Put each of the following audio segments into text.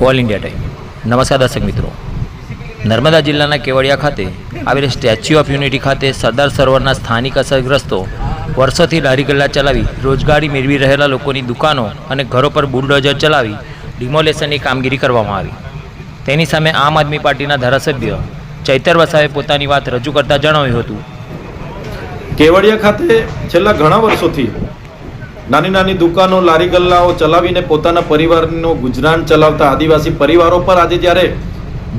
All India time. નમસ્કાર દર્શક મિત્રો, નર્મદા જિલ્લાના કેવડિયા ખાતે આવેલ સ્ટેચ્યુ ઓફ યુનિટી ખાતે સરદાર સરોવરના સ્થાનિક અસરગ્રસ્તો વર્ષોથી લારી ગલ્લા ચલાવી રોજગારી મેળવી રહેલા લોકોની દુકાનો અને ઘરો પર બુલડોઝર ચલાવી ડિમોલેશનની કામગીરી કરવામાં આવી. તેની સામે આમ આદમી પાર્ટીના ધારાસભ્ય ચૈતર વસાવે પોતાની વાત રજૂ કરતા જણાવ્યું હતું. કેવડિયા ખાતે છેલ્લા ઘણા વર્ષોથી નાની નાની દુકાનો લારી ગલ્લાઓ ચલાવીને પોતાના પરિવારનું ગુજરાન ચલાવતા આદિવાસી પરિવારો પર આજે જ્યારે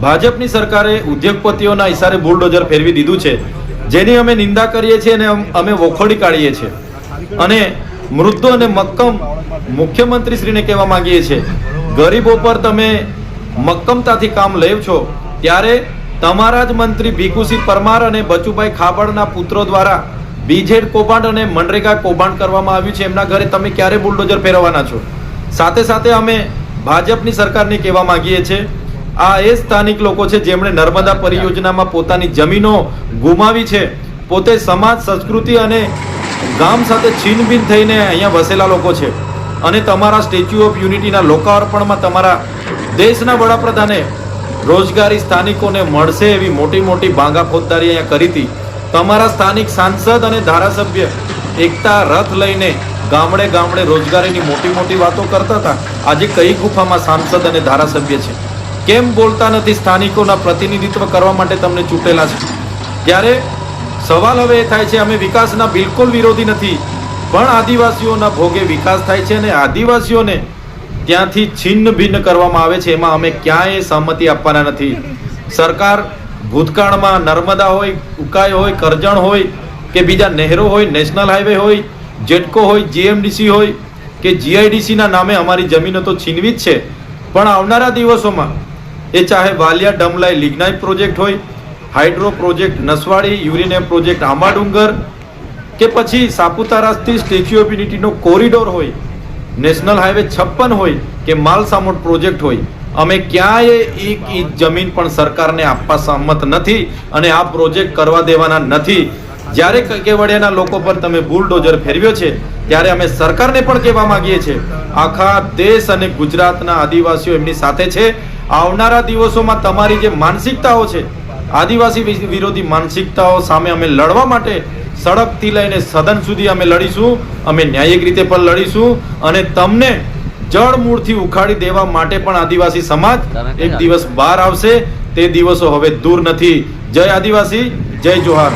ભાજપની સરકારે ઉદ્યોગપતિઓના ઇશારે બુલડોઝર ફેરવી દીધું છે, જેની અમે નિંદા કરીએ છીએ અને અમે વખોડી કાઢીએ છીએ અને મૃદુ અને મક્કમ મુખ્યમંત્રીશ્રીને કહેવા માંગીએ છીએ, ગરીબો પર તમે મક્કમતાથી કામ લેવ છો ત્યારે તમારા જ મંત્રી ભીખુસિંહ પરમાર અને બચુભાઈ ખાબડના પુત્રો દ્વારા બીજેડ કૌભાંડ અને મનરેગા કૌભાંડ કરવામાં આવ્યું છે. એમના ઘરે તમે ક્યારે બુલડોઝર ફેરવવાના છો? સાથે સાથે અમે ભાજપની સરકારને કહેવા માંગીએ છીએ, આ એ સ્થાનિક લોકો છે જેમણે નર્મદા પરિયોજનામાં પોતાની જમીનો ગુમાવી છે, પોતે સમાજ સંસ્કૃતિ અને ગામ સાથે છીનબીન થઈને અહીંયા વસેલા લોકો છે અને તમારા સ્ટેચ્યુ ઓફ યુનિટીના લોકાર્પણમાં તમારા દેશના વડાપ્રધાને રોજગારી સ્થાનિકોને મળશે એવી મોટી મોટી ભાંગા ફોજદારી અહીંયા કરી હતી. તમારા સ્થાનિક સાંસદ અને ધારાસભ્ય એકતા રથ લઈને ગામડે ગામડે રોજગારીની મોટી મોટી વાતો કરતા હતા. આજે કઈ ગુફામાં સાંસદ અને ધારાસભ્ય છે? કેમ બોલતા નથી? સ્થાનિકોના પ્રતિનિધિત્વ કરવા માટે તમને ચૂંટેલા છે. ત્યારે સવાલ હવે એ થાય છે, અમે વિકાસના બિલકુલ વિરોધી નથી, પણ આદિવાસીઓના ભોગે વિકાસ થાય છે અને આદિવાસીઓને ત્યાંથી છિન્ન ભિન્ન કરવામાં આવે છે, એમાં અમે ક્યાંય સહમતિ આપવાના નથી. સરકાર ભૂતકાળમાં નર્મદા હોય, ઉકાઈ હોય, કરજણ હોય કે બીજા નહેરો હોય, નેશનલ હાઈવે હોય, જેટકો હોય, જીએમડીસી હોય કે જીઆઈડીસીના નામે અમારી જમીનો તો છીનવી જ છે, પણ આવનારા દિવસોમાં એ ચાહે વાલિયા ડમલાઈ લિગ્નાઇટ પ્રોજેક્ટ હોય, hydro project Naswadi, uranium project Ambadungar કે પછી સાપુતારાથી સ્ટેચ્યુ ઓફ યુનિટીનો કોરિડોર હોય, નેશનલ હાઈવે 56 હોય કે માલસામોટ પ્રોજેક્ટ હોય, અમે ક્યાંય એક ઇંચ જમીન પણ સરકારને આપવા સહમત નથી અને આ પ્રોજેક્ટ કરવા દેવાના નથી. જ્યારે કેવડિયાના લોકો પર તમે બુલડોઝર ફેરવ્યો છે ત્યારે અમે સરકારને પણ કહેવા માંગીએ છીએ, આખા દેશ અને ગુજરાતના આદિવાસીઓ એમની સાથે છે. આવનારા દિવસોમાં તમારી જે માનસિકતાઓ છે, આદિવાસી વિરોધી માનસિકતાઓ સામે અમે લડવા માટે સડકથી લઈને સદન સુધી અમે લડીશું. અમે ન્યાયિક રીતે પણ લડીશું અને તમને જળ મૂળથી ઉખાડી દેવા માટે પણ આદિવાસી સમાજ એક દિવસ બહાર આવશે. તે દિવસો હવે દૂર નથી. જય આદિવાસી, જય જોહાર.